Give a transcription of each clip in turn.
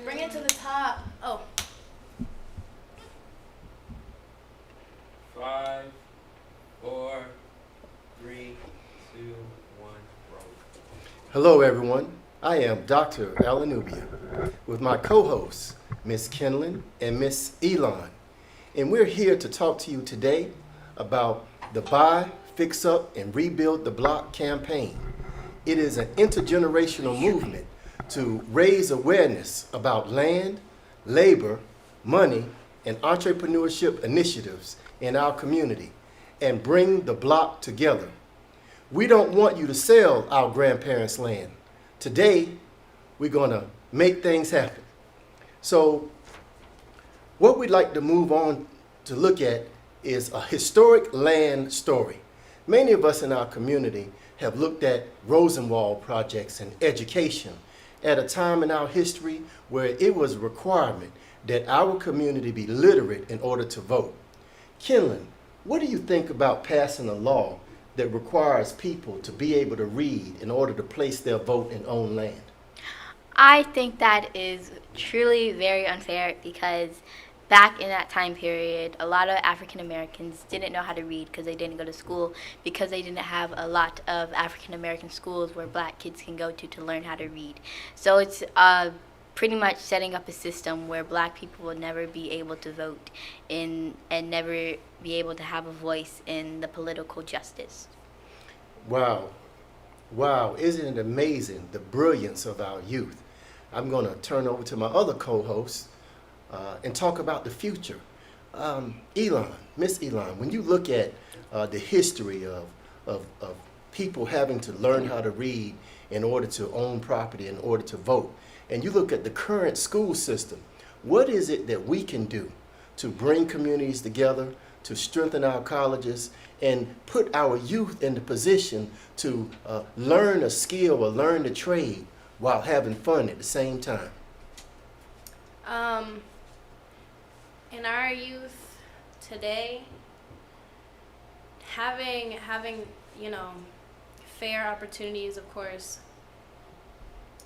Bring it to the top. Oh. 5, 4, 3, 2, 1, roll. Hello, everyone. I am Dr. Alanubia with my co-hosts, Miss Kenlin and Miss Elon. And we're here to talk to you today about the Buy, Fix Up, and Rebuild the Block campaign. It is an intergenerational movement to raise awareness about land, labor, money, and entrepreneurship initiatives in our community and bring the block together. We don't want you to sell our grandparents' land. Today, we're going to make things happen. So, what we'd like to move on to look at is a historic land story. Many of us in our community have looked at Rosenwald projects and education at a time in our history where it was a requirement that our community be literate in order to vote. Kenlin, what do you think about passing a law that requires people to be able to read in order to place their vote and own land? I think that is truly very unfair because back in that time period, a lot of African Americans didn't know how to read because they didn't go to school, because they didn't have a lot of African American schools where black kids can go to learn how to read. So it's pretty much setting up a system where black people will never be able to vote in and never be able to have a voice in the political justice. Wow. Wow, isn't it amazing the brilliance of our youth? I'm going to turn over to my other co-host and talk about the future. Elon, Miss Elon, when you look at the history of people having to learn how to read in order to own property, in order to vote, and you look at the current school system, what is it that we can do to bring communities together, to strengthen our colleges, and put our youth in the position to learn a skill or learn a trade while having fun at the same time? In our youth today, having fair opportunities, of course,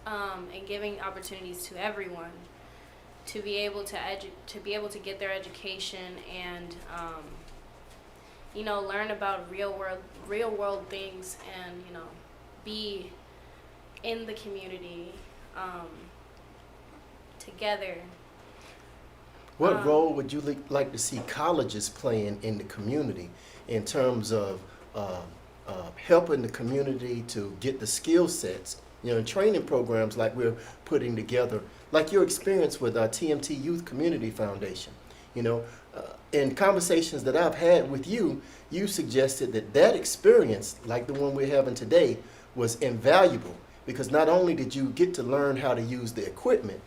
and giving opportunities to everyone to be able to get their education and learn about real world things and be in the community together. What role would you like to see colleges playing in the community in terms of helping the community to get the skill sets, training programs like we're putting together, like your experience with our TMT Youth Community Foundation? In conversations that I've had with you, you suggested that experience, like the one we're having today, was invaluable because not only did you get to learn how to use the equipment,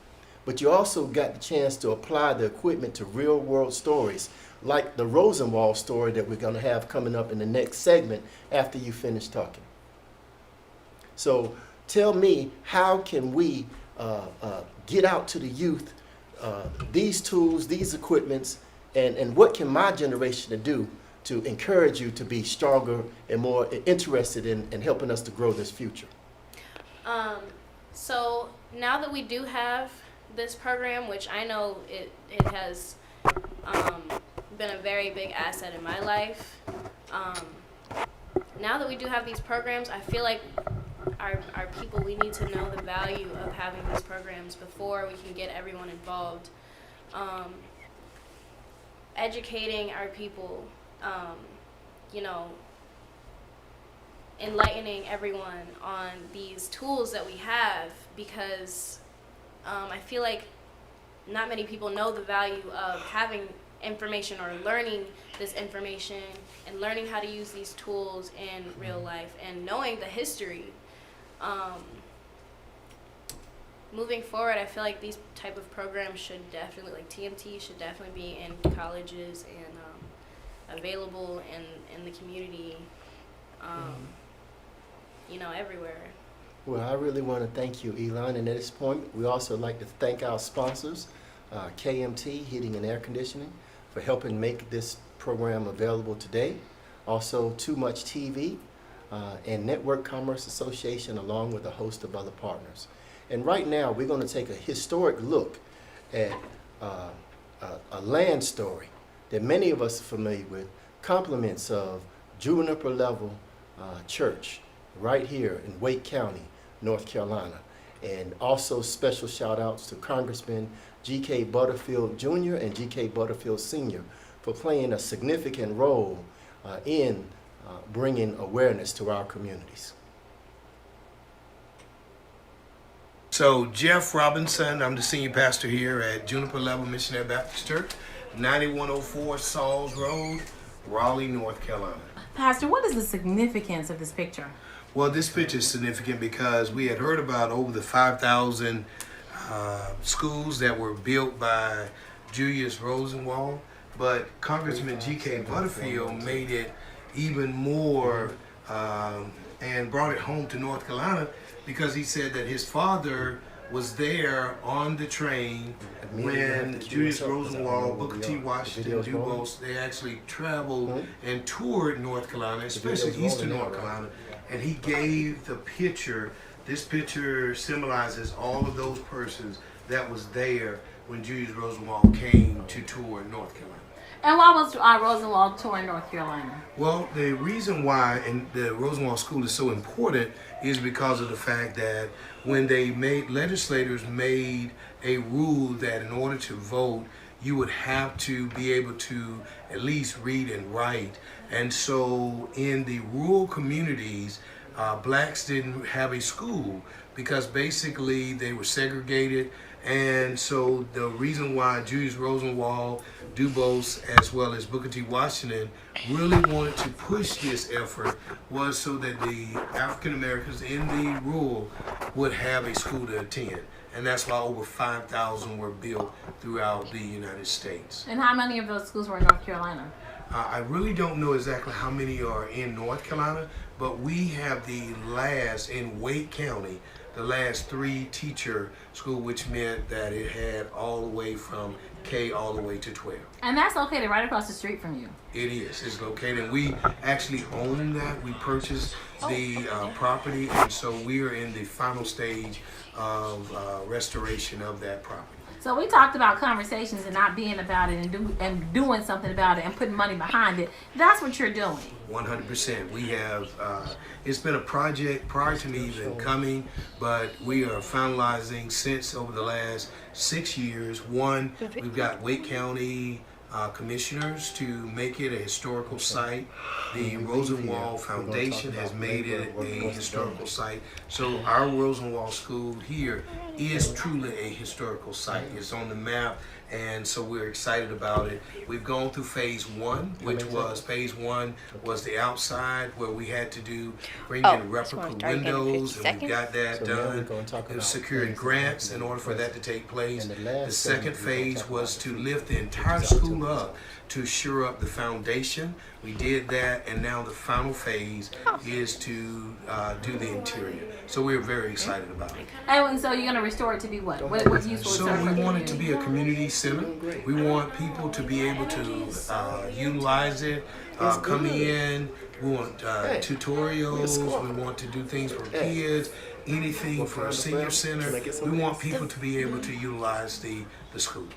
but you also got the chance to apply the equipment to real world stories, like the Rosenwald story that we're going to have coming up in the next segment after you finish talking. So tell me, how can we get out to the youth these tools, these equipments, and what can my generation do to encourage you to be stronger and more interested in helping us to grow this future? So now that we do have this program, which I know it has been a very big asset in my life, now that we do have these programs, I feel like our people, we need to know the value of having these programs before we can get everyone involved. Educating our people, enlightening everyone on these tools that we have, because I feel like not many people know the value of having information or learning this information and learning how to use these tools in real life and knowing the history. Moving forward, I feel like these type of programs should definitely, like TMT, should definitely be in colleges and available in the community, everywhere. Well, I really want to thank you, Elon. And at this point, we also like to thank our sponsors, KMT Heating and Air Conditioning, for helping make this program available today. Also, TooMuchTV and Network Commerce Association, along with a host of other partners. And right now, we're going to take a historic look at a land story that many of us are familiar with, compliments of juniper level church right here in Wake County, North Carolina. And also special shout outs to Congressman G.K. Butterfield Jr. and G.K. Butterfield Sr. for playing a significant role in bringing awareness to our communities. So Jeff Robinson, I'm the senior pastor here at Juniper Level Missionary Baptist Church, 9104 Sauls Road, Raleigh, North Carolina. Pastor, what is the significance of this picture? Well, this picture is significant because we had heard about over the 5,000 schools that were built by Julius Rosenwald, but Congressman G.K. Butterfield made it even more and brought it home to North Carolina because he said that his father was there on the train when Julius Rosenwald, Booker T. Washington, DuBose, they actually traveled and toured North Carolina, especially eastern North Carolina, and he gave the picture. This picture symbolizes all of those persons that was there when Julius Rosenwald came to tour North Carolina. And why was Rosenwald touring North Carolina? Well, the reason why and the Rosenwald School is so important is because of the fact that when legislators made a rule that in order to vote, you would have to be able to at least read and write. And so in the rural communities, blacks didn't have a school because basically they were segregated. And so the reason why Julius Rosenwald, DuBose, as well as Booker T. Washington really wanted to push this effort was so that the African Americans in the rural would have a school to attend. And that's why over 5,000 were built throughout the United States. And how many of those schools were in North Carolina? I really don't know exactly how many are in North Carolina, but we have the last in Wake County, the last 3 teacher school, which meant that it had all the way from K all the way to 12. And that's located right across the street from you. It is. It's located. And we actually own that. We purchased the property, and so we are in the final stage of restoration of that property. So we talked about conversations and not being about it and doing something about it and putting money behind it. That's what you're doing. 100%. We have, it's been a project prior to me even coming, but we are finalizing since over the last 6 years. One, we've got Wake County commissioners to make it a historical site. The Rosenwald Foundation has made it a historical site. So our Rosenwald School here is truly a historical site. It's on the map, and so we're excited about it. We've gone through phase 1, which was the outside where we had to bring in replica windows, and we've got that done. It was securing grants in order for that to take place. The second phase was to lift the entire school up to shore up the foundation. We did that, and now the final phase is to do the interior. So we're very excited about it. And so you're going to restore it to be what? What useful? So we want it to be a community center. We want people to be able to utilize it, come in. We want tutorials. We want to do things for kids, anything for a senior center. We want people to be able to utilize the school.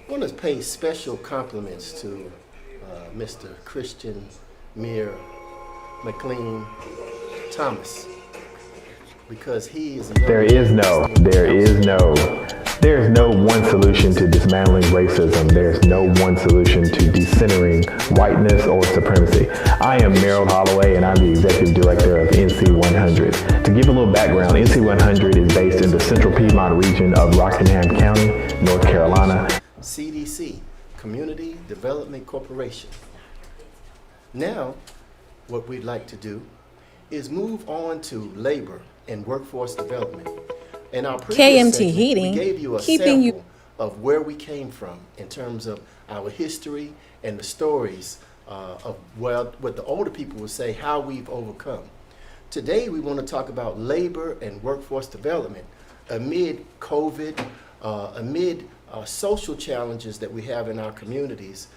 I want to pay special compliments to Mr. Christian Muir McLean Thomas because he is There is no one solution to dismantling racism. There's no one solution to decentering whiteness or supremacy. I am Merrill Holloway, and I'm the executive director of NC 100. To give a little background, NC 100 is based in the Central Piedmont region of Rockingham County, North Carolina. CDC, Community Development Corporation. Now, what we'd like to do is move on to labor and workforce development. In our previous KMT segment, Heating, we gave you a keeping sample of where we came from in terms of our history and the stories of what the older people would say, how we've overcome. Today, we want to talk about labor and workforce development amid COVID, amid social challenges that we have in our communities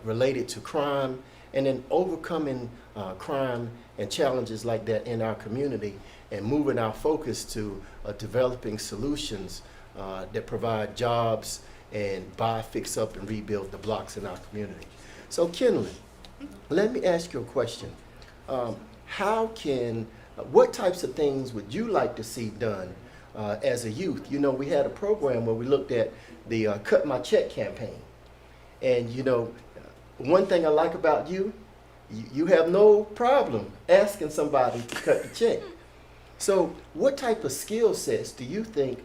related to crime, and then overcoming crime and challenges like that in our community, and moving our focus to developing solutions that provide jobs and buy, fix up, and rebuild the blocks in our community. So, Kenley, let me ask you a question. What types of things would you like to see done as a youth? You know, we had a program where we looked at the Cut My Check campaign. And, you know, one thing I like about you, you have no problem asking somebody to cut the check. So what type of skill sets do you think,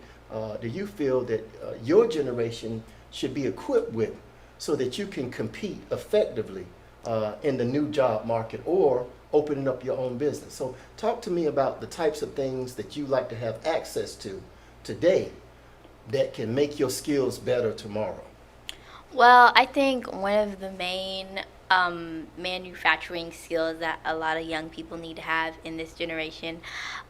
do you feel that your generation should be equipped with so that you can compete effectively in the new job market or opening up your own business? So talk to me about the types of things that you like to have access to today that can make your skills better tomorrow. Well, I think one of the main manufacturing skills that a lot of young people need to have in this generation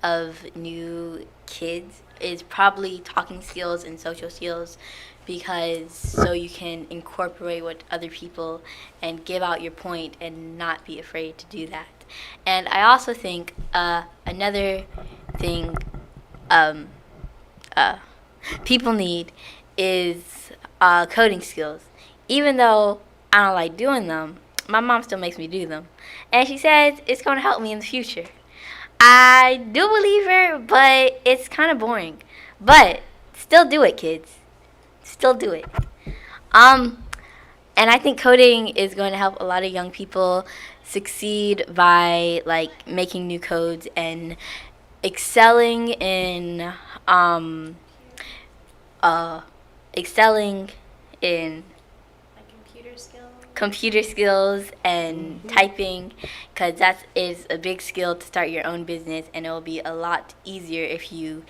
of new kids is probably talking skills and social skills, because so you can incorporate with other people and give out your point and not be afraid to do that. And I also think another thing people need is coding skills. Even though I don't like doing them, my mom still makes me do them. And she says it's going to help me in the future. I do believe her, but it's kind of boring. But still do it, kids. Still do it. And I think coding is going to help a lot of young people succeed by like making new codes and excelling in computer skills and typing, because that is a big skill to start your own business, and it will be a lot easier if you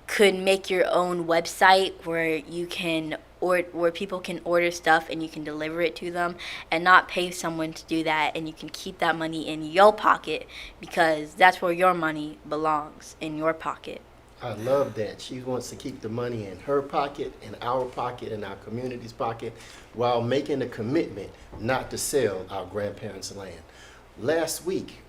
could make your own website where you can where people can order stuff and you can deliver it to them and not pay someone to do that, and you can keep that money in your pocket because that's where your money belongs, in your pocket. I love that. She wants to keep the money in her pocket, in our pocket, in our community's pocket, while making a commitment not to sell our grandparents' land. Last week,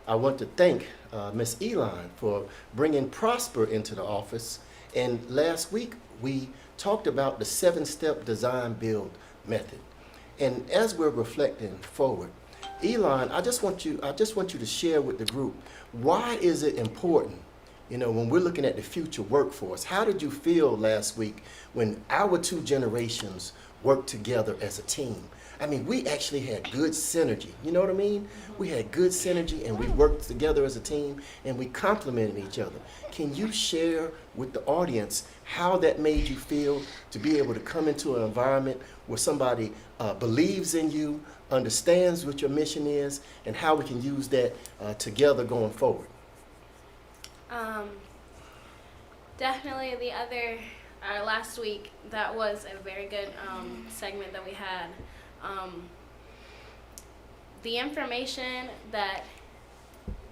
I want to thank Ms. Elon for bringing Prosper into the office. And last week, we talked about the 7-step design build method. And as we're reflecting forward, Elon, I just want you to share with the group, why is it important, you know, when we're looking at the future workforce? How did you feel last week when our two generations worked together as a team? I mean, we actually had good synergy. You know what I mean? We had good synergy, and we worked together as a team, and we complemented each other. Can you share with the audience how that made you feel to be able to come into an environment where somebody believes in you, understands what your mission is, and how we can use that together going forward? Definitely last week, that was a very good segment that we had. The information that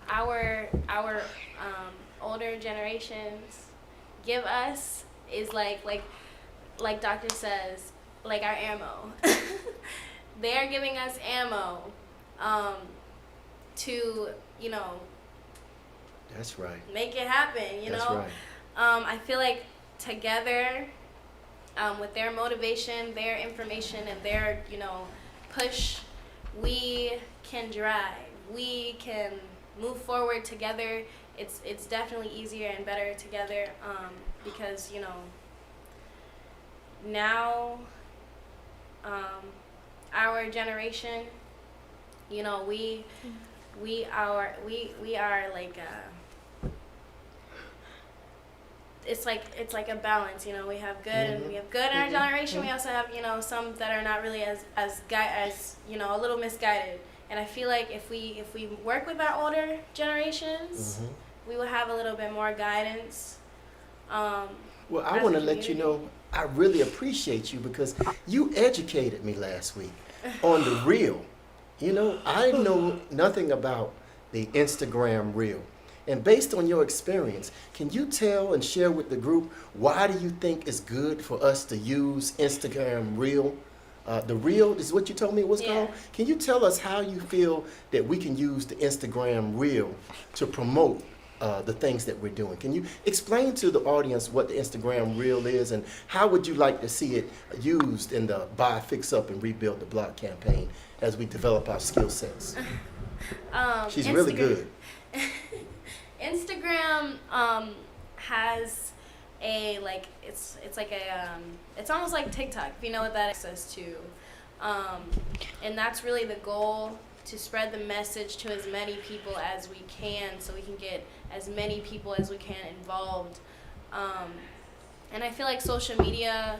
our older generations give us is like Doctor says, like our ammo. They're giving us ammo to, you know, That's right. make it happen, you That's know? right. I feel like together, with their motivation, their information, and their, you know, push, we can drive. We can move forward together. It's definitely easier and better together, because, you know, now, our generation, you know, we are like it's like a balance, you know. We have good and we have good in our generation. We also have, you know, some that are not really as you know, a little misguided. And I feel like if we work with our older generations, we will have a little bit more guidance. Well, I want to let you know I really appreciate you because you educated me last week on the reel. You know, I know nothing about the Instagram reel. And based on your experience, can you tell and share with the group why do you think it's good for us to use Instagram Reel? The Reel is what you told me it was called? Can you tell us how you feel that we can use the Instagram Reel to promote the things that we're doing? Can you explain to the audience what the Instagram Reel is and how would you like to see it used in the Buy, Fix Up, and Rebuild the Block campaign as we develop our skill sets? She's really good. Instagram has a it's like a it's almost like TikTok, if you know what that access to, and that's really the goal, to spread the message to as many people as we can, so we can get as many people as we can involved. And I feel like social media,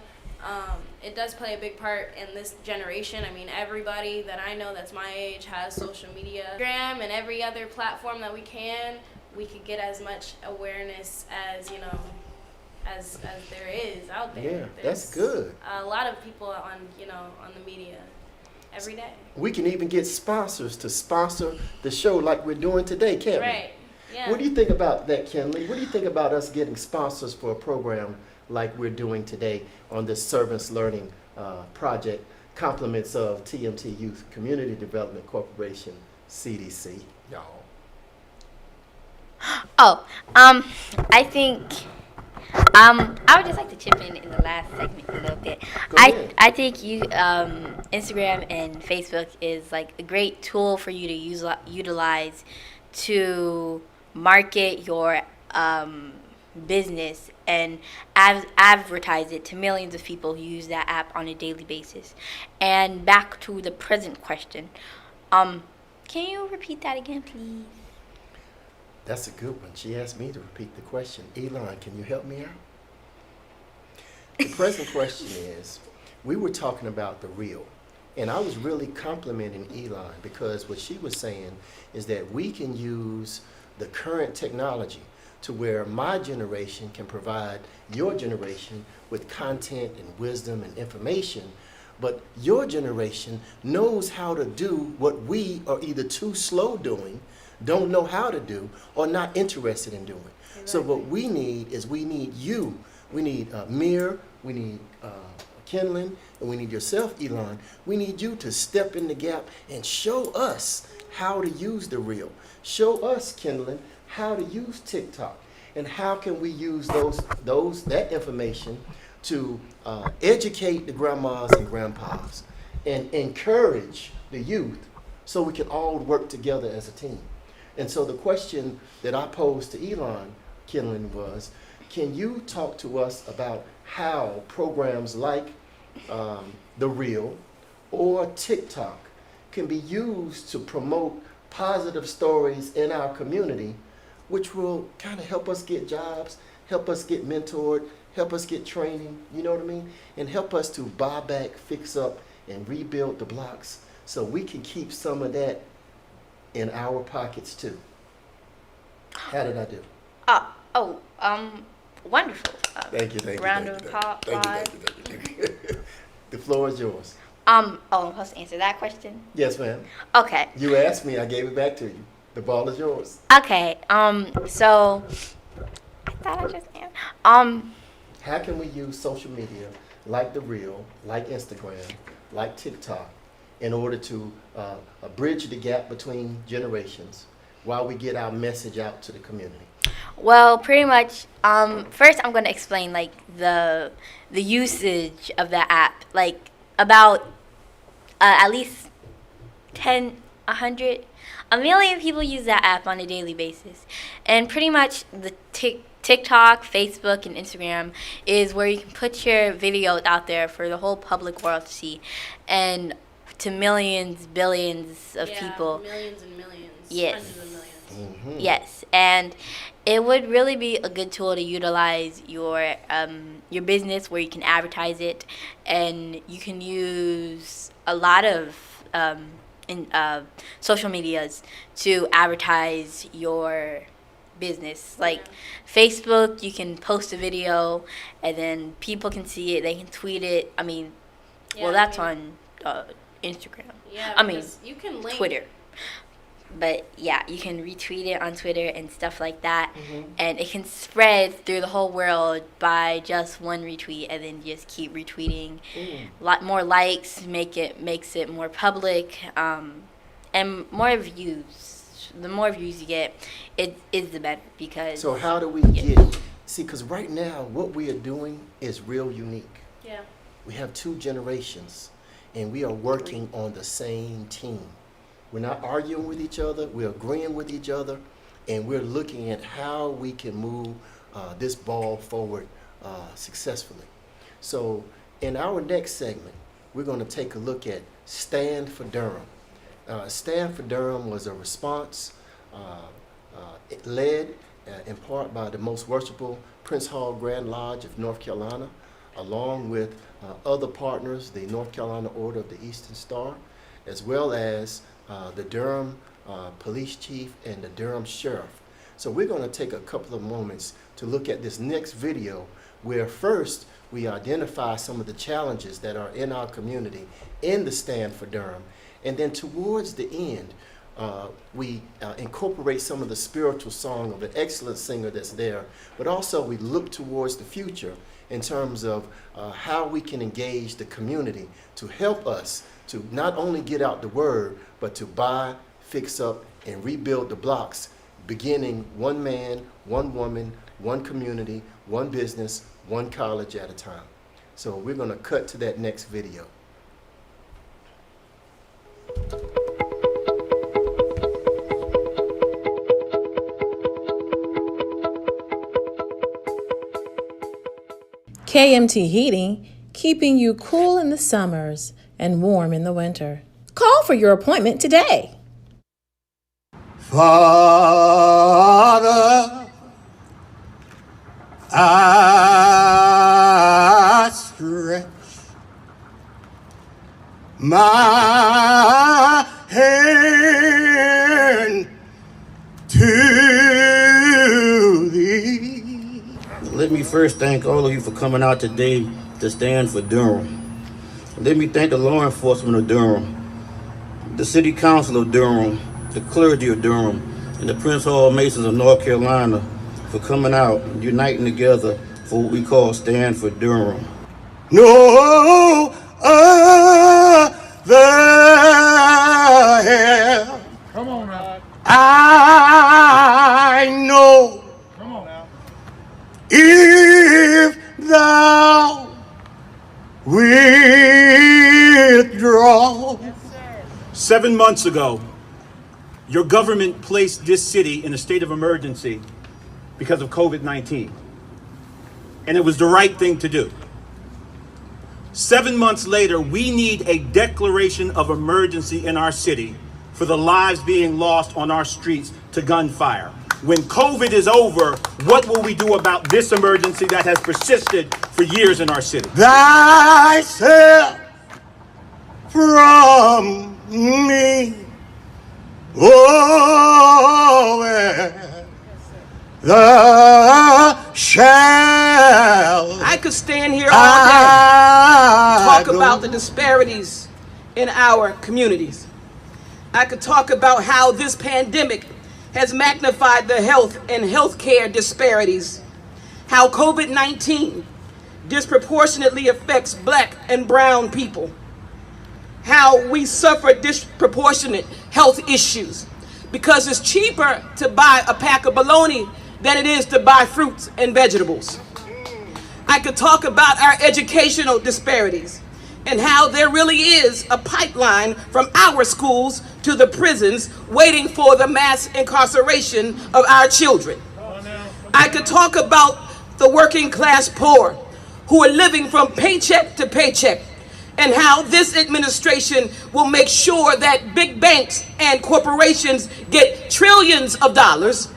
it does play a big part in this generation. I mean, everybody that I know that's my age has social media. Instagram and every other platform that we could get as much awareness as, as there is out there. Yeah, that's good. A lot of people on the media every day. We can even get sponsors to sponsor the show like we're doing today, can't we? Right. Yeah. What do you think about that, Kenley? What do you think about us getting sponsors for a program like we're doing today on this Servants Learning project, compliments of TMT Youth Community Development Corporation, CDC, y'all? I think I would just like to chip in the last segment a little bit. I think Instagram and Facebook is like a great tool for you to utilize to market your business and advertise it to millions of people who use that app on a daily basis. And back to the present question, can you repeat that again, please? That's a good one. She asked me to repeat the question. Elon, can you help me out? The present question is, we were talking about the Reel, and I was really complimenting Elon because what she was saying is that we can use the current technology to where my generation can provide your generation with content and wisdom and information, but your generation knows how to do what we are either too slow doing, don't know how to do, or not interested in doing. Exactly. So what we need is we need you. We need Mir, we need Kenlin, and we need yourself, Elon. We need you to step in the gap and show us how to use the Reel. Show us, Kenlin, how to use TikTok, and how can we use that information to educate the grandmas and grandpas and encourage the youth so we can all work together as a team. And so the question that I posed to Elon, Kenlin, was, can you talk to us about how programs like the Reel or TikTok can be used to promote positive stories in our community, which will kind of help us get jobs, help us get mentored, help us get training, you know what I mean? And help us to buy back, fix up, and rebuild the blocks so we can keep some of that in our pockets too. How did I do? Wonderful. Thank you. Round of applause. Thank you. The floor is yours. I'm supposed to answer that question? Yes, ma'am. Okay. You asked me, I gave it back to you. The ball is yours. Okay. So I thought I just answered. How can we use social media like the Reel, like Instagram, like TikTok, in order to bridge the gap between generations while we get our message out to the community? Well, pretty much. First, I'm going to explain like the usage of the app. Like about at least 1 million people use that app on a daily basis, and pretty much the TikTok, Facebook, and Instagram is where you can put your videos out there for the whole public world to see, and to millions, billions of people. Millions and millions. Yes. Hundreds of millions. Mm-hmm. Yes, and it would really be a good tool to utilize your business where you can advertise it, and you can use a lot of social medias to advertise your business. Like Facebook, you can post a video, and then people can see it. They can tweet it. That's on Instagram. Yeah, I mean, you can link Twitter. But yeah, you can retweet it on Twitter and stuff like that, and it can spread through the whole world by just one retweet, and then just keep retweeting. Lot more likes makes it more public, and more views. The more views you get, it is the better, because. So how do we get? See, because right now what we are doing is real unique. Yeah. We have two generations, and we are working on the same team. We're not arguing with each other, we're agreeing with each other, and we're looking at how we can move this ball forward successfully. So in our next segment, we're going to take a look at Stand for Durham. Stand for Durham was a response led in part by the Most Worshipful Prince Hall Grand Lodge of North Carolina, along with other partners, the North Carolina Order of the Eastern Star, as well as the Durham Police Chief and the Durham Sheriff. So we're going to take a couple of moments to look at this next video, where first we identify some of the challenges that are in our community in the Stand for Durham, and then towards the end we incorporate some of the spiritual song of an excellent singer that's there, but also we look towards the future in terms of how we can engage the community to help us to not only get out the word, but to buy, fix up, and rebuild the blocks, beginning one man, one woman, one community, one business, one college at a time. So we're going to cut to that next video. KMT Heating, keeping you cool in the summers and warm in the winter. Call for your appointment today. Father, I stretch my hand to thee. Let me first thank all of you for coming out today to stand for Durham. Let me thank the law enforcement of Durham, the City Council of Durham, the clergy of Durham, and the Prince Hall Masons of North Carolina for coming out and uniting together for what we call Stand for Durham. No other help. Come on now. I know. Come on now. If thou withdraw. 7 months ago, your government placed this city in a state of emergency because of COVID-19. And it was the right thing to do. 7 months later, we need a declaration of emergency in our city for the lives being lost on our streets to gunfire. When COVID is over, what will we do about this emergency that has persisted for years in our city? Thyself from me, oh, the shall. I could stand here all day and talk about the disparities in our communities. I could talk about how this pandemic has magnified the health and healthcare disparities, how COVID-19 disproportionately affects Black and brown people, how we suffer disproportionate health issues because it's cheaper to buy a pack of bologna than it is to buy fruits and vegetables. I could talk about our educational disparities and how there really is a pipeline from our schools to the prisons waiting for the mass incarceration of our children. I could talk about the working class poor who are living from paycheck to paycheck and how this administration will make sure that big banks and corporations get trillions of dollars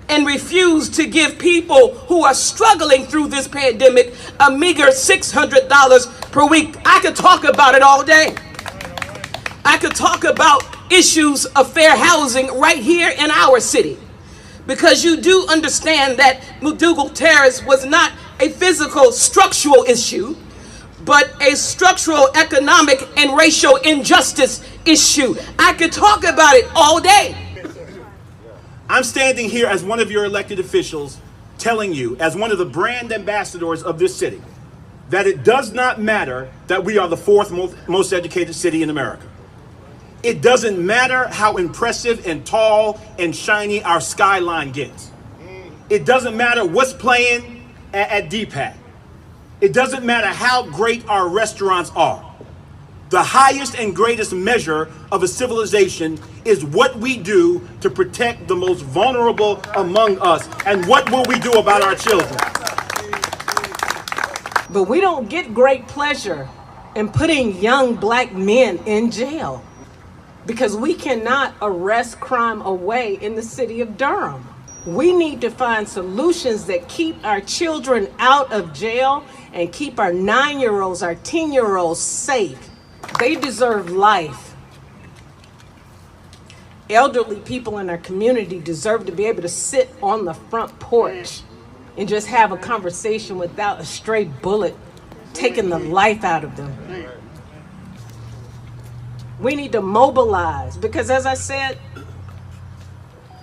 and refuse to give people who are struggling through this pandemic a meager $600 per week. I could talk about it all day. I could talk about issues of fair housing right here in our city, because you do understand that McDougal Terrace was not a physical structural issue, but a structural, economic, and racial injustice issue. I could talk about it all day. I'm standing here as one of your elected officials telling you, as one of the brand ambassadors of this city, that it does not matter that we are the fourth most educated city in America. It doesn't matter how impressive and tall and shiny our skyline gets. It doesn't matter what's playing at DPAC. It doesn't matter how great our restaurants are. The highest and greatest measure of a civilization is what we do to protect the most vulnerable among us. And what will we do about our children? But we don't get great pleasure in putting young black men in jail because we cannot arrest crime away in the city of Durham. We need to find solutions that keep our children out of jail and keep our 9-year-olds, our 10-year-olds safe. They deserve life. Elderly people in our community deserve to be able to sit on the front porch and just have a conversation without a stray bullet taking the life out of them. We need to mobilize because, as I said,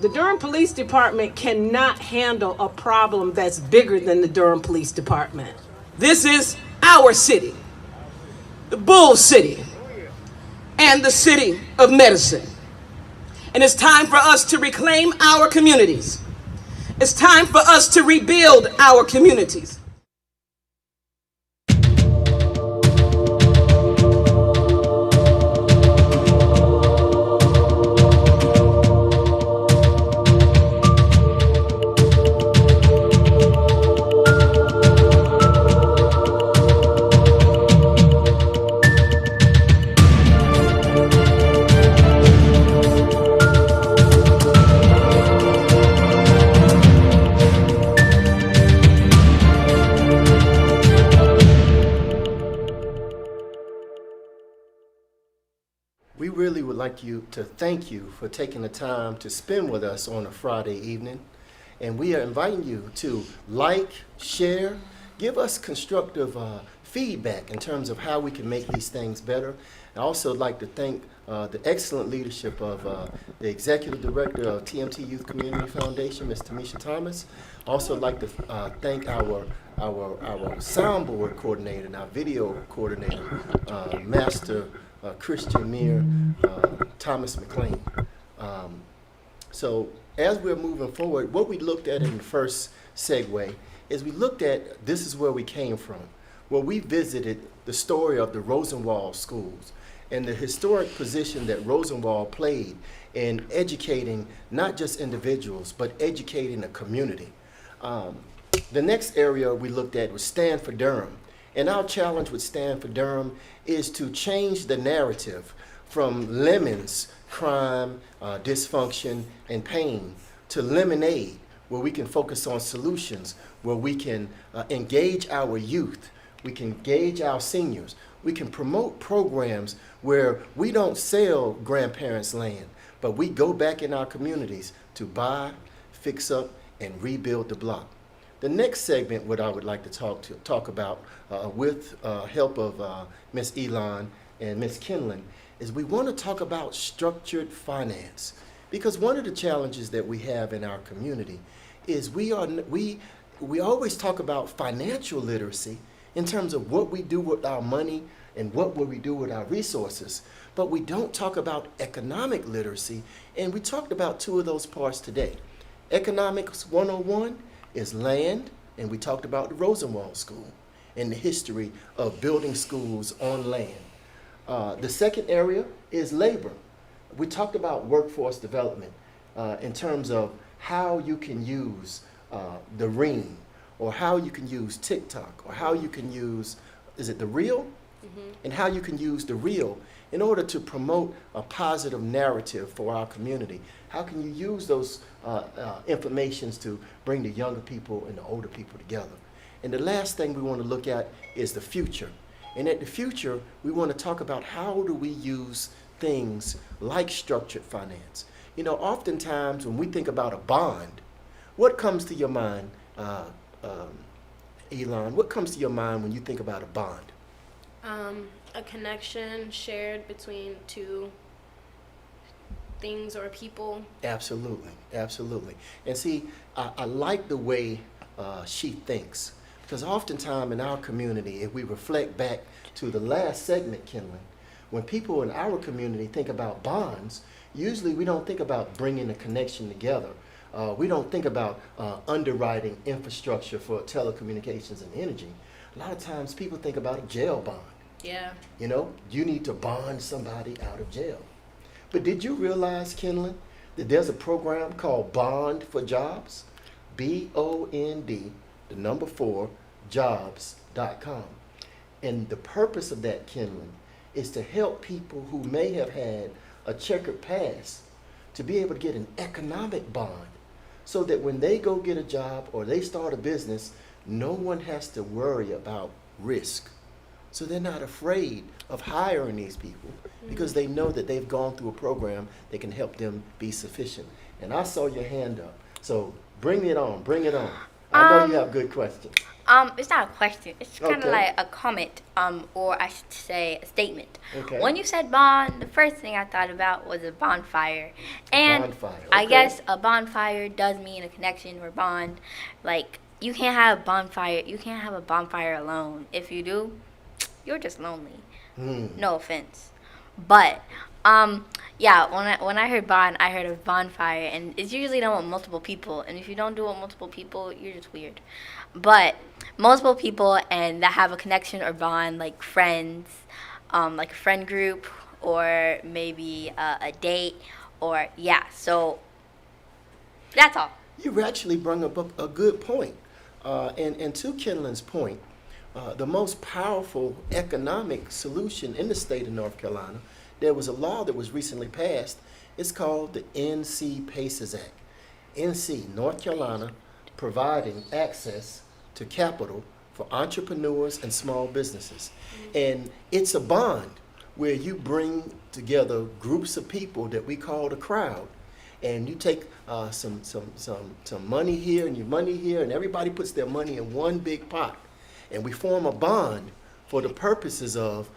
the Durham Police Department cannot handle a problem that's bigger than the Durham Police Department. This is our city, the Bull City, and the city of medicine. And it's time for us to reclaim our communities. It's time for us to rebuild our communities. We really would like to thank you for taking the time to spend with us on a Friday evening. And we are inviting you to like, share, give us constructive feedback in terms of how we can make these things better. I also like to thank the excellent leadership of the Executive Director of TMT Youth Community Foundation, Ms. Tamisha Thomas. Also like to thank our soundboard coordinator and our video coordinator, Master Christian Meir, Thomas McLean. So as we're moving forward, what we looked at in the first segue is we looked at this is where we came from, where we visited the story of the Rosenwald schools and the historic position that Rosenwald played in educating not just individuals, but educating a community. The next area we looked at was Stand for Durham. And our challenge with Stand for Durham is to change the narrative from lemons, crime, dysfunction, and pain, to lemonade, where we can focus on solutions, where we can engage our youth, we can engage our seniors, we can promote programs where we don't sell grandparents' land, but we go back in our communities to buy, fix up, and rebuild the block. The next segment, what I would like to talk about with help of Ms. Elon and Ms. Kinlan, is we want to talk about structured finance. Because one of the challenges that we have in our community is we always talk about financial literacy in terms of what we do with our money and what will we do with our resources, but we don't talk about economic literacy, and we talked about two of those parts today. Economics 101 is land, and we talked about the Rosenwald School and the history of building schools on land. The second area is labor. We talked about workforce development in terms of how you can use the Ring, or how you can use TikTok, or how you can use, is it the Reel? Mm-hmm. And how you can use the Reel in order to promote a positive narrative for our community. How can you use those informations to bring the younger people and the older people together? And the last thing we want to look at is the future. And at the future, we want to talk about how do we use things like structured finance. You know, oftentimes when we think about a bond, what comes to your mind, Elon? What comes to your mind when you think about a bond? A connection shared between two things or people. Absolutely, absolutely. And see, I like the way she thinks, because oftentimes in our community, if we reflect back to the last segment, Kenlin, when people in our community think about bonds, usually we don't think about bringing a connection together. We don't think about underwriting infrastructure for telecommunications and energy. A lot of times people think about a jail bond. Yeah. You know, you need to bond somebody out of jail. But did you realize, Kenlin, that there's a program called Bond for Jobs? BOND, the number 4, jobs.com. And the purpose of that, Kenlin, is to help people who may have had a checkered past to be able to get an economic bond so that when they go get a job or they start a business, no one has to worry about risk. So they're not afraid of hiring these people because they know that they've gone through a program that can help them be sufficient. And I saw your hand up. So bring it on, bring it on. I know you have good questions. It's not a question. It's kind of Okay. like a comment, or I should say a statement. Okay. When you said bond, the first thing I thought about was a bonfire. And Bonfire, I okay. guess a bonfire does mean a connection or bond. Like, you can't have a bonfire alone. If you do, you're just lonely. No offense. But yeah, when I heard bond, I heard of bonfire, and it's usually done with multiple people. And if you don't do it with multiple people, you're just weird. But multiple people and that have a connection or bond, like friends, like a friend group, or maybe a date, or yeah. So that's all. You actually brought up a good point. And to Kenlin's point, the most powerful economic solution in the state of North Carolina, there was a law that was recently passed. It's called the NC PACES Act. NC, North Carolina, providing access to capital for entrepreneurs and small businesses. And it's a bond where you bring together groups of people that we call the crowd, and you take some money here and your money here, and everybody puts their money in one big pot, and we form a bond for the purposes of,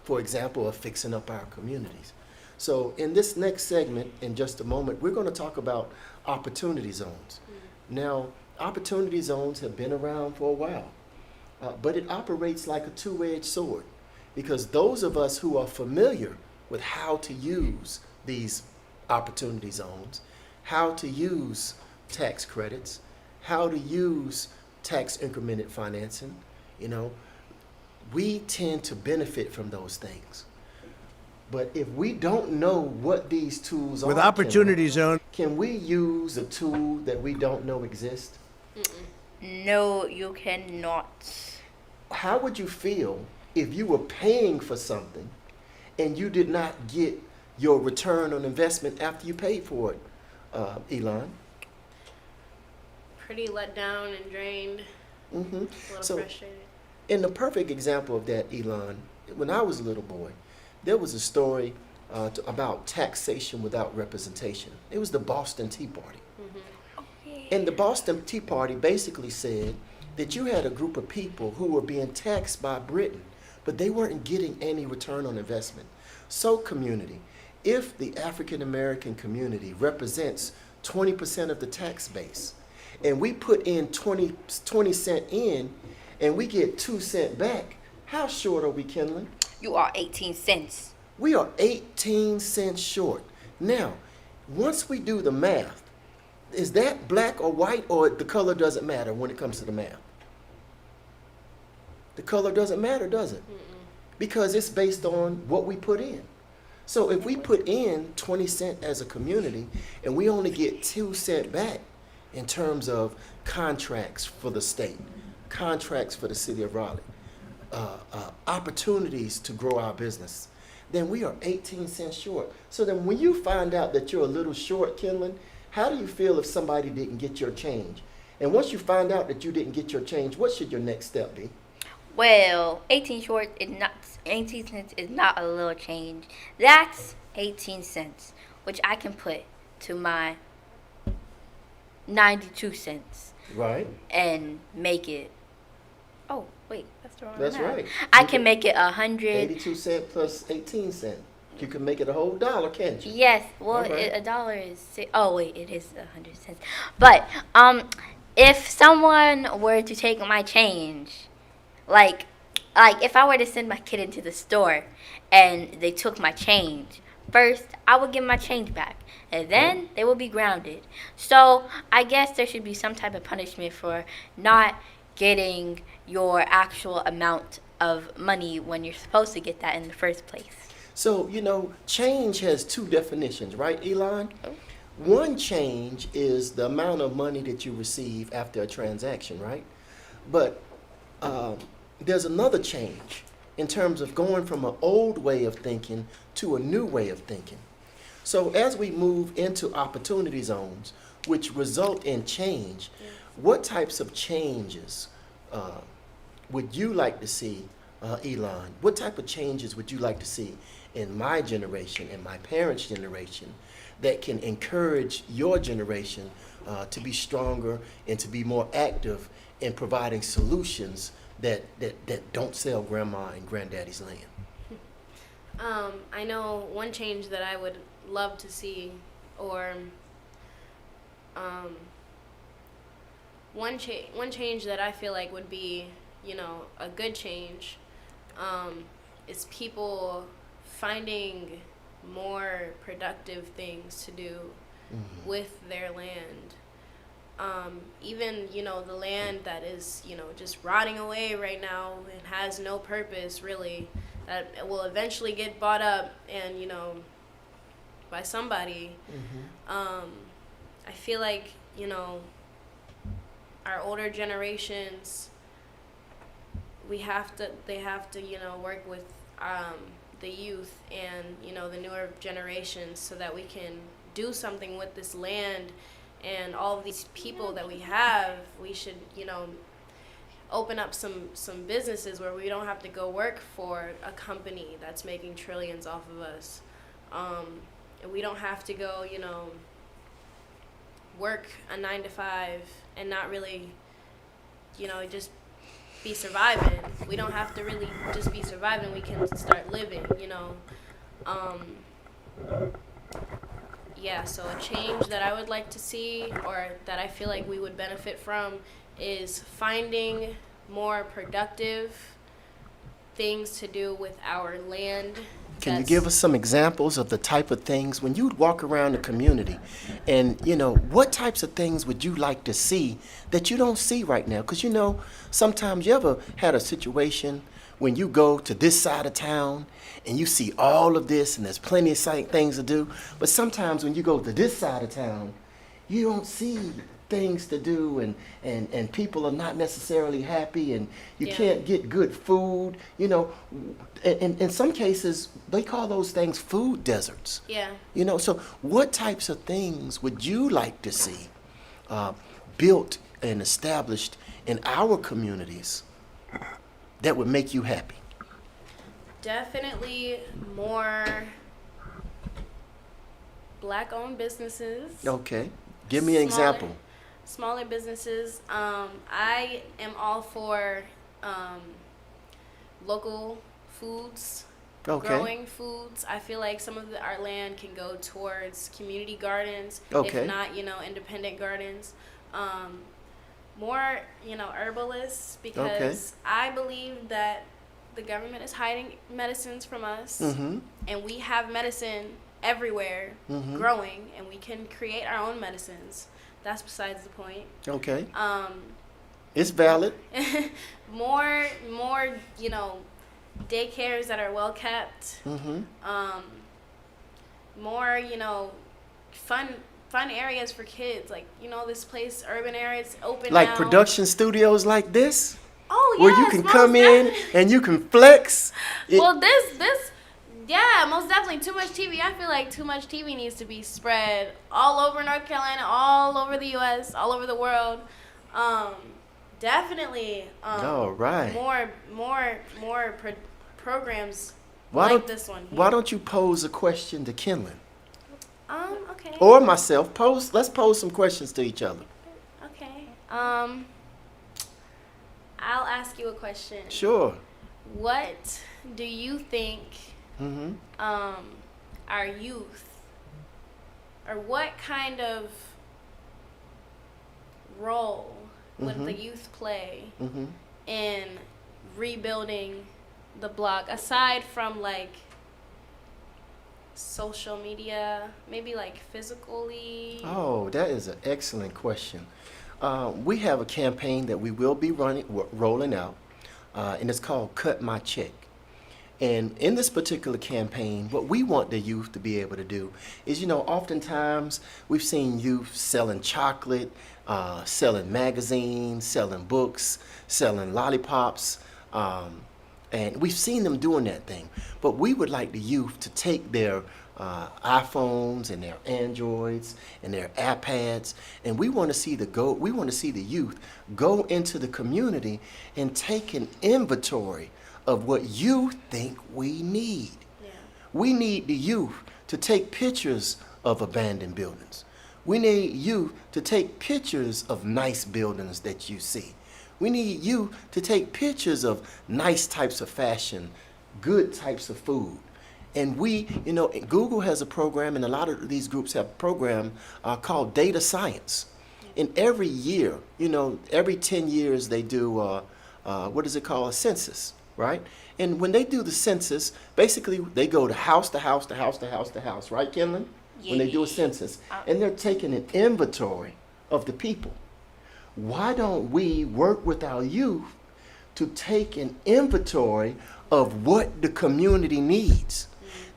for example, of fixing up our communities. So in this next segment, in just a moment, we're going to talk about opportunity zones. Now, opportunity zones have been around for a while, but it operates like a two-edged sword, because those of us who are familiar with how to use these opportunity zones, how to use tax credits, how to use tax incremented financing, you know, we tend to benefit from those things. But if we don't know what these tools are, With opportunity zone, can we use a tool that we don't know exists? No, you cannot. How would you feel if you were paying for something and you did not get your return on investment after you paid for it, Elon? Pretty let down and drained. A little frustrated. In the perfect example of that, Elon, when I was a little boy, there was a story about taxation without representation. It was the Boston Tea Party. And the Boston Tea Party basically said that you had a group of people who were being taxed by Britain, but they weren't getting any return on investment. So community, if the African American community represents 20% of the tax base, and we put in 20 cents in, and we get 2 cents back, how short are we, Kenlin? You are 18 cents. We are 18 cents short. Now, once we do the math, is that black or white, or the color doesn't matter when it comes to the math? The color doesn't matter, does it? Because it's based on what we put in. So if we put in 20 cents as a community and we only get 2 cents back in terms of contracts for the state, contracts for the city of Raleigh, opportunities to grow our business, then we are 18 cents short. So then when you find out that you're a little short, Kenlin, how do you feel if somebody didn't get your change? And once you find out that you didn't get your change, what should your next step be? Well, 18 cents is not a little change. That's 18 cents, which I can put to my 92 cents. Right. And make it, oh, wait, that's the wrong That's amount. right. I can make it 100. 82 cents plus 18 cents. You can make it a whole $1, can't you? Yes. Well, All right. a dollar is oh wait, it is 100 cents. But if someone were to take my change, like if I were to send my kid into the store and they took my change, first I would give my change back, and then they will be grounded. So I guess there should be some type of punishment for not getting your actual amount of money when you're supposed to get that in the first place. So, change has two definitions, right, Elon? One change is the amount of money that you receive after a transaction, right? But there's another change in terms of going from an old way of thinking to a new way of thinking. So as we move into opportunity zones, which result in change, what types of changes would you like to see, Elon? What type of changes would you like to see in my generation and my parents' generation that can encourage your generation to be stronger and to be more active in providing solutions that don't sell grandma and granddaddy's land? I know one change that I would love to see, or one change that I feel like would be, a good change, is people finding more productive things to do with their land. Even, the land that is, just rotting away right now and has no purpose, really, that will eventually get bought up and, by somebody. I feel like, our older generations, they have to, work with the youth and, the newer generations so that we can do something with this land and all of these people that we have. We should, open up some businesses where we don't have to go work for a company that's making trillions off of us. And we don't have to go, work a 9-to-5 and not really, just be surviving. We don't have to really just be surviving. We can start living, Yeah, so a change that I would like to see, or that I feel like we would benefit from, is finding more productive things to do with our land. Can you give us some examples of the type of things when you walk around the community, and what types of things would you like to see that you don't see right now? Because sometimes you ever had a situation when you go to this side of town and you see all of this and there's plenty of things to do, but sometimes when you go to this side of town, you don't see things to do, and people are not necessarily happy, and you can't get good food. In some cases they call those things food deserts. So what types of things would you like to see built and established in our communities that would make you happy? Definitely more Black-owned businesses. Okay, give me an example. Smaller businesses. I am all for local foods, growing foods. I feel like some of our land can go towards community gardens, if not, independent gardens. More, herbalists, because I believe that the government is hiding medicines from us, and we have medicine everywhere growing, and we can create our own medicines. That's besides the point. Okay. It's valid. more, daycares that are well kept. More, fun areas for kids. Like, this place, urban areas, open like now. Production studios like this? Oh, where you can come in and you can flex. Well, yeah, most definitely. Too Much TV. I feel like Too Much TV needs to be spread all over North Carolina, all over the U.S., all over the world. Definitely. All right. More programs like this one. Why don't you pose a question to Kenlin? Okay. Or myself. Let's pose some questions to each other. Okay. I'll ask you a question. Sure. What do you think our youth, or what kind of role would the youth play in rebuilding the block, aside from like social media, maybe like physically? Oh, that is an excellent question. We have a campaign that we will be rolling out, and it's called Cut My Check. And in this particular campaign, what we want the youth to be able to do is, you know, oftentimes we've seen youth selling chocolate, selling magazines, selling books, selling lollipops, and we've seen them doing that thing. But we would like the youth to take their iPhones and their Androids and their iPads, and we want to see the youth go into the community and take an inventory of what you think we need. Yeah. We need the youth to take pictures of abandoned buildings. We need you to take pictures of nice buildings that you see. We need you to take pictures of nice types of fashion, good types of food. And we, you know, Google has a program, and a lot of these groups have a program called data science. And every year, you know, every 10 years they do, what is it called, a census, right? And when they do the census, basically they go to house to house to house to house to house, right, Kenlin? When they do a census, and they're taking an inventory of the people. Why don't we work with our youth to take an inventory of what the community needs?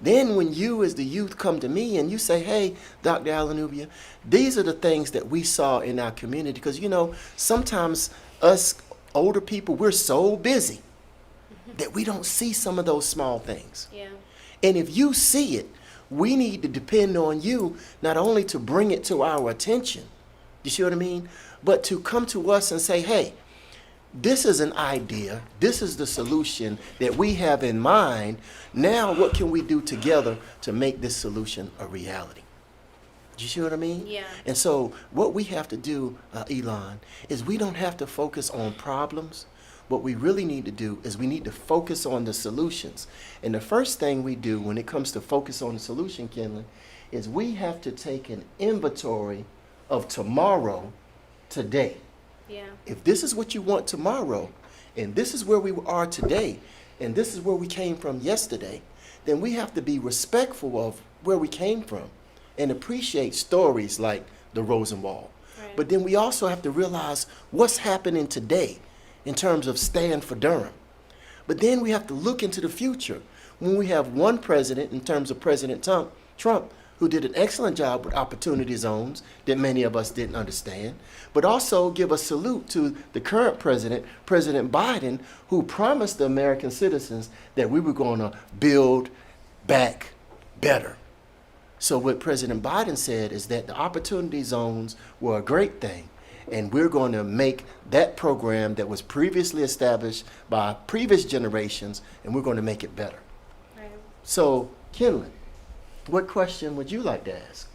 Then when you as the youth come to me and you say, hey, Dr. Alanubia, these are the things that we saw in our community. Because, you know, sometimes us older people, we're so busy that we don't see some of those small things. Yeah. And if you see it, we need to depend on you not only to bring it to our attention, you see what I mean? But to come to us and say, hey, this is an idea, this is the solution that we have in mind. Now what can we do together to make this solution a reality? Do you see what I mean? Yeah. And so what we have to do, Elon, is we don't have to focus on problems. What we really need to do is we need to focus on the solutions. And the first thing we do when it comes to focus on the solution, Kenlin, is we have to take an inventory of tomorrow today. Yeah. If this is what you want tomorrow, and this is where we are today, and this is where we came from yesterday, then we have to be respectful of where we came from and appreciate stories like the Rosen Wall. Right. But then we also have to realize what's happening today in terms of Stand for Durham. But then we have to look into the future when we have one president, in terms of President Trump, who did an excellent job with opportunity zones that many of us didn't understand, but also give a salute to the current president, President Biden, who promised the American citizens that we were going to build back better. So what President Biden said is that the opportunity zones were a great thing, and we're going to make that program that was previously established by previous generations, and we're going to make it better. Right. So, Kenlin, what question would you like to ask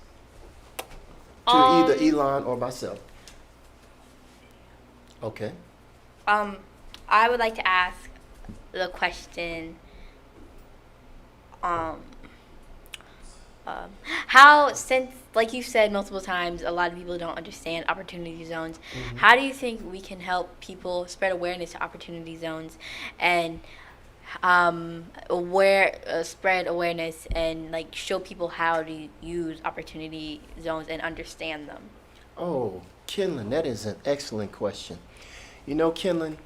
to either Elon or myself? Okay. I would like to ask the question, how, since, like you said multiple times, a lot of people don't understand opportunity zones. Mm-hmm. How do you think we can help people spread awareness to opportunity zones and spread awareness and like show people how to use opportunity zones and understand them? Oh, Kenlin, that is an excellent question. You know, Kenlin,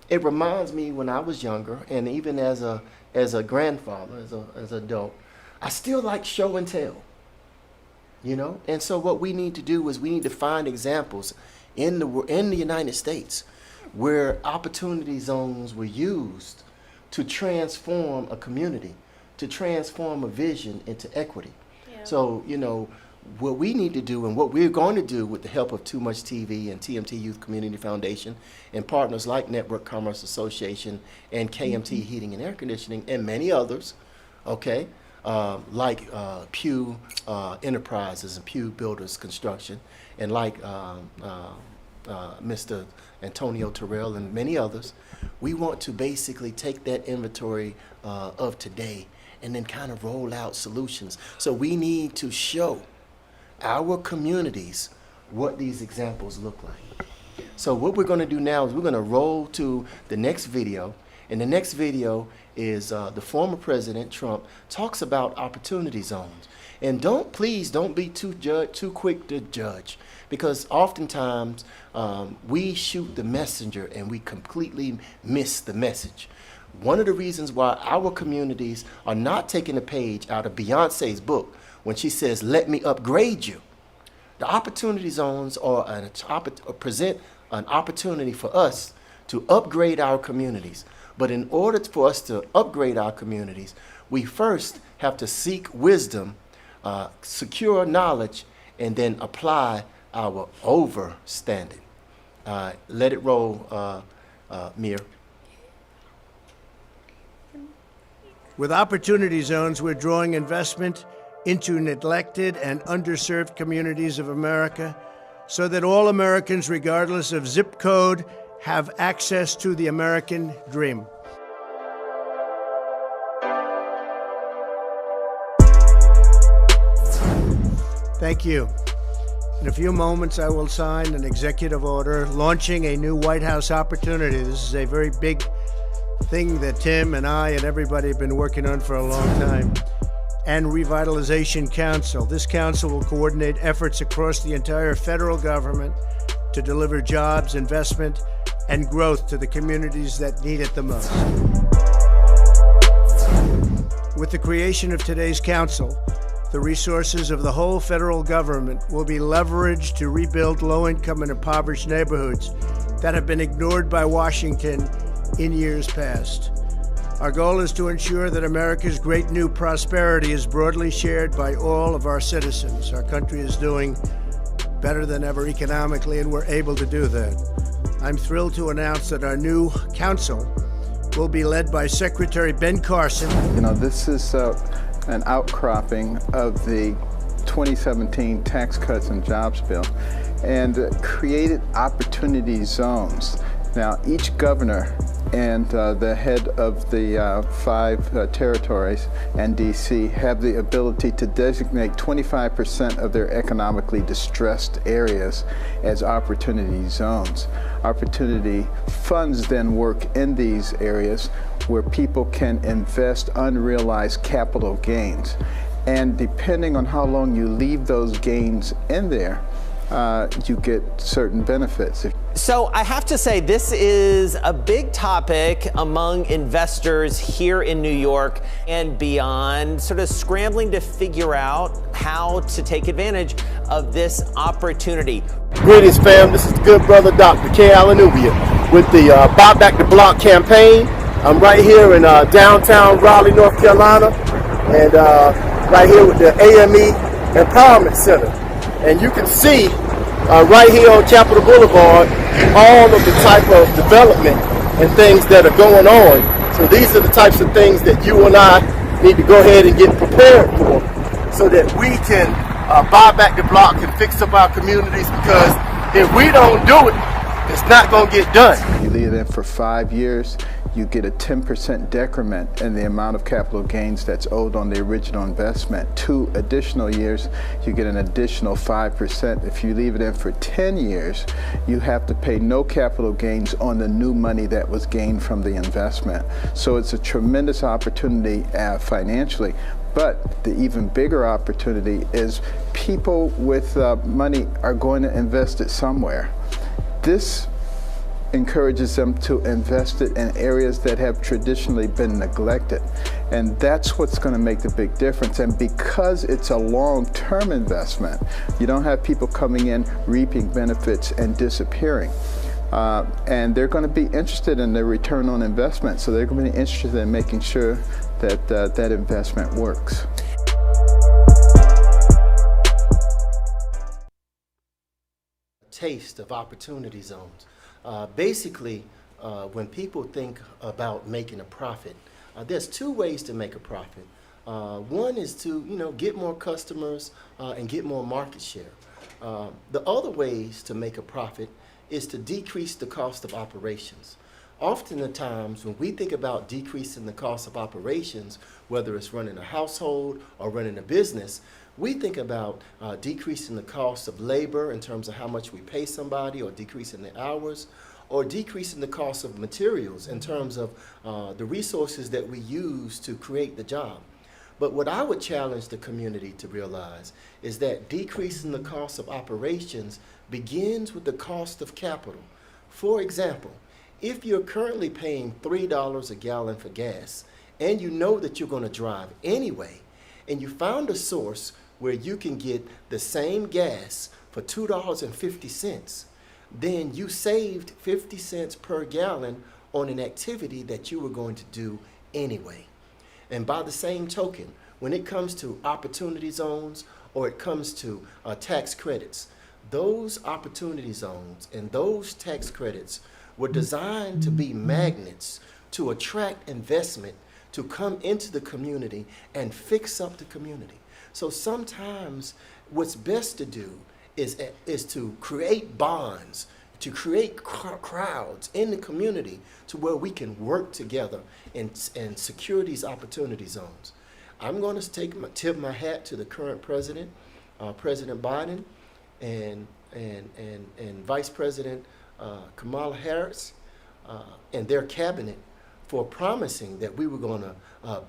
it reminds me when I was younger, and even as a grandfather, as an adult, I still like show and tell. You know, and so what we need to do is we need to find examples in the United States where opportunity zones were used to transform a community, to transform a vision into equity. Yeah. So, you know, what we need to do and what we're going to do with the help of TooMuchTV and TMT Youth Community Foundation and partners like Network Commerce Association and KMT Heating and Air Conditioning and many others, okay, like Pew Enterprises and Pew Builders Construction, and like Mr. Antonio Terrell and many others, we want to basically take that inventory of today and then kind of roll out solutions. So we need to show our communities what these examples look like. So what we're going to do now is we're going to roll to the next video, and the next video is the former President Trump talks about opportunity zones. And please don't be too quick to judge, because oftentimes we shoot the messenger and we completely miss the message. One of the reasons why our communities are not taking a page out of Beyonce's book when she says, "Let me upgrade you." The opportunity zones present an opportunity for us to upgrade our communities. But in order for us to upgrade our communities, we first have to seek wisdom, secure knowledge, and then apply our overstanding. Let it roll, Mir. With opportunity zones, we're drawing investment into neglected and underserved communities of America so that all Americans, regardless of zip code, have access to the American dream. Thank you. In a few moments, I will sign an executive order launching a new White House opportunity. This is a very big thing that Tim and I and everybody have been working on for a long time. And Revitalization Council. This council will coordinate efforts across the entire federal government to deliver jobs, investment, and growth to the communities that need it the most. With the creation of today's council, the resources of the whole federal government will be leveraged to rebuild low-income and impoverished neighborhoods that have been ignored by Washington in years past. Our goal is to ensure that America's great new prosperity is broadly shared by all of our citizens. Our country is doing better than ever economically, and we're able to do that. I'm thrilled to announce that our new council will be led by Secretary Ben Carson. You know, this is an outcropping of the 2017 Tax Cuts and Jobs Bill, and created opportunity zones. Now, each governor and the head of the 5 territories and DC have the ability to designate 25% of their economically distressed areas as opportunity zones. Opportunity funds then work in these areas where people can invest unrealized capital gains. And depending on how long you leave those gains in there, you get certain benefits. So I have to say, this is a big topic among investors here in New York and beyond, sort of scrambling to figure out how to take advantage of this opportunity. Greetings, fam. This is good brother Dr. K. Alanubia with the Buy Back the Block campaign. I'm right here in downtown Raleigh, North Carolina, and right here with the AME Empowerment Center. And you can see right here on Capitol Boulevard all of the type of development and things that are going on. So these are the types of things that you and I need to go ahead and get prepared for, so that we can buy back the block and fix up our communities, because if we don't do it, it's not going to get done. You leave it in for 5 years, you get a 10% decrement in the amount of capital gains that's owed on the original investment. 2 additional years, you get an additional 5%. If you leave it in for 10 years, you have to pay no capital gains on the new money that was gained from the investment. So it's a tremendous opportunity financially. But the even bigger opportunity is people with money are going to invest it somewhere. This encourages them to invest it in areas that have traditionally been neglected. And that's what's going to make the big difference. And because it's a long-term investment, you don't have people coming in, reaping benefits and disappearing. And they're going to be interested in their return on investment. So they're going to be interested in making sure that that investment works. Taste of opportunity zones. Basically, when people think about making a profit, there's 2 ways to make a profit. One is to, get more customers and get more market share. The other ways to make a profit is to decrease the cost of operations. often the times when we think about decreasing the cost of operations, whether it's running a household or running a business, we think about decreasing the cost of labor in terms of how much we pay somebody, or decreasing the hours, or decreasing the cost of materials in terms of the resources that we use to create the job. But what I would challenge the community to realize is that decreasing the cost of operations begins with the cost of capital. For example, if you're currently paying $3 a gallon for gas, and you know that you're going to drive anyway, and you found a source where you can get the same gas for $2.50, then you saved 50 cents per gallon on an activity that you were going to do anyway. And by the same token, when it comes to opportunity zones, or it comes to tax credits, those opportunity zones and those tax credits were designed to be magnets to attract investment to come into the community and fix up the community. So sometimes what's best to do is to create bonds, to create crowds in the community to where we can work together and secure these opportunity zones. I'm going to tip my hat to the current president, President Biden, and Vice President Kamala Harris and their cabinet for promising that we were going to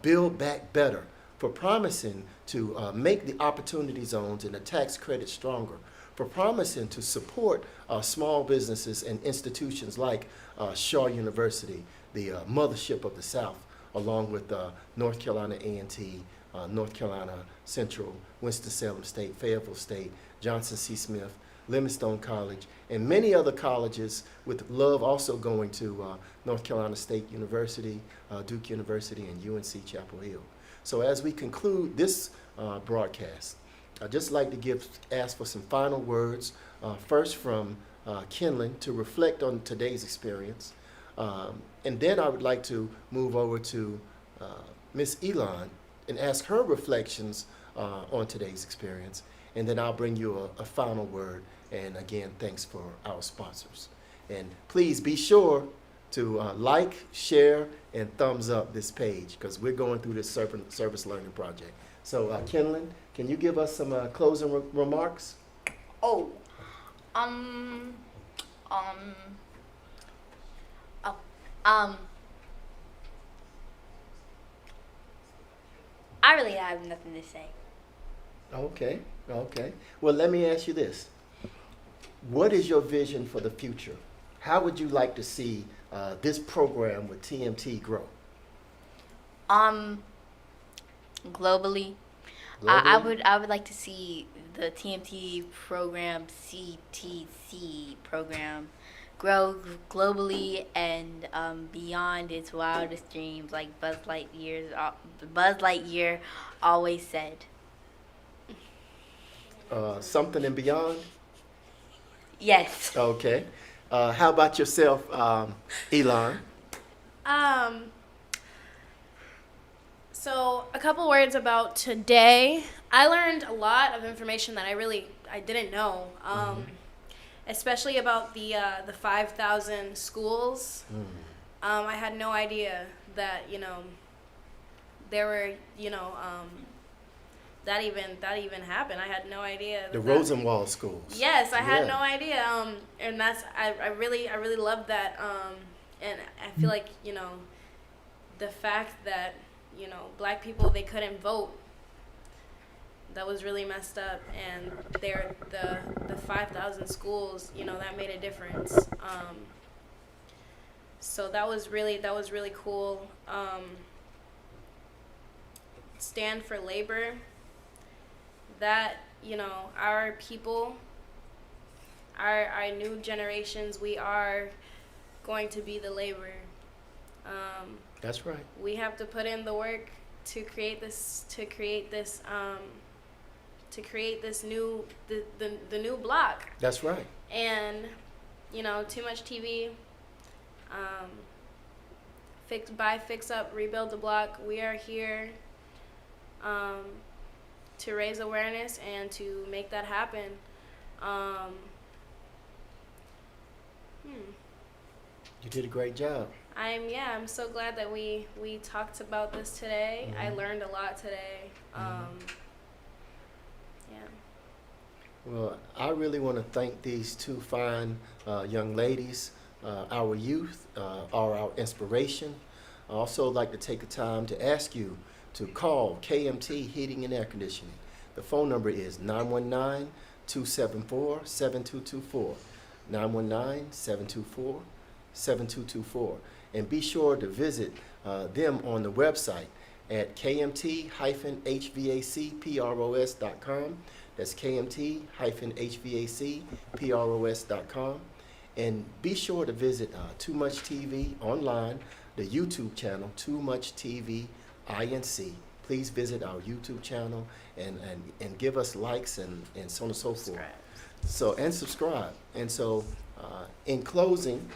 build back better, for promising to make the opportunity zones and the tax credit stronger, for promising to support small businesses and institutions like Shaw University, the mothership of the South, along with North Carolina A&T, North Carolina Central, Winston-Salem State, Fayetteville State, Johnson C. Smith, Livingstone College, and many other colleges, with love also going to North Carolina State University, Duke University, and UNC Chapel Hill. So as we conclude this broadcast, I'd just like to ask for some final words, first from Kenlon to reflect on today's experience, and then I would like to move over to Miss Elon and ask her reflections on today's experience, and then I'll bring you a final word, and again, thanks for our sponsors. And please be sure to like, share, and thumbs up this page, because we're going through this service learning project. So Kenlon, can you give us some closing remarks? I really have nothing to say. Okay. Well, let me ask you this. What is your vision for the future? How would you like to see this program with TMT grow? Globally, I would like to see the TMT program, CTC program, grow globally and beyond its wildest dreams, like Buzz Lightyear always said. Something and beyond? Yes. Okay. How about yourself, Elon? So a couple words about today. I learned a lot of information that I didn't know, especially about the 5,000 schools. I had no idea that there were that even happened. I had no idea. The Rosenwald schools. Yes, I had no idea. And that's I really love that. And I feel like the fact that Black people, they couldn't vote, that was really messed up, and the 5,000 schools, that made a difference. So that was really cool. Stand for labor. That our people, our new generations, we are going to be the labor. That's right. We have to put in the work to create this new the new block. That's right. And TooMuchTV, fix up, rebuild the block. We are here to raise awareness and to make that happen. You did a great job. I'm so glad that we talked about this today. I learned a lot today. Well, I really want to thank these two fine young ladies. Our youth are our inspiration. I also like to take the time to ask you to call KMT Heating and Air Conditioning. The phone number is 919-274-7224. 919-724-7224. And be sure to visit them on the website at kmt-hvacpros.com. That's kmt-hvacpros.com. And be sure to visit TooMuchTV online, the YouTube channel, TooMuchTV INC. Please visit our YouTube channel and give us likes and so on and so forth. So, and subscribe. And so, in closing,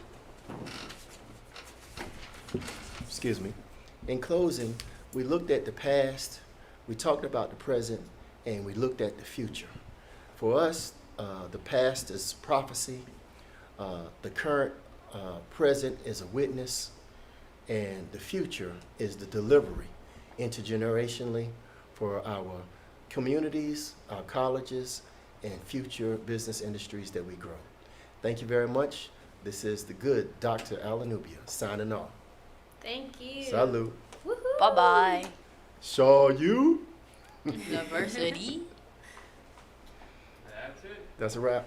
we looked at the past, we talked about the present, and we looked at the future. For us, the past is prophecy, the current present is a witness, and the future is the delivery intergenerationally for our communities, our colleges, and future business industries that we grow. Thank you very much. This is the good Dr. Alanubia signing off. Thank you. Salute. Bye-bye. Saw you. University. That's it. That's a wrap.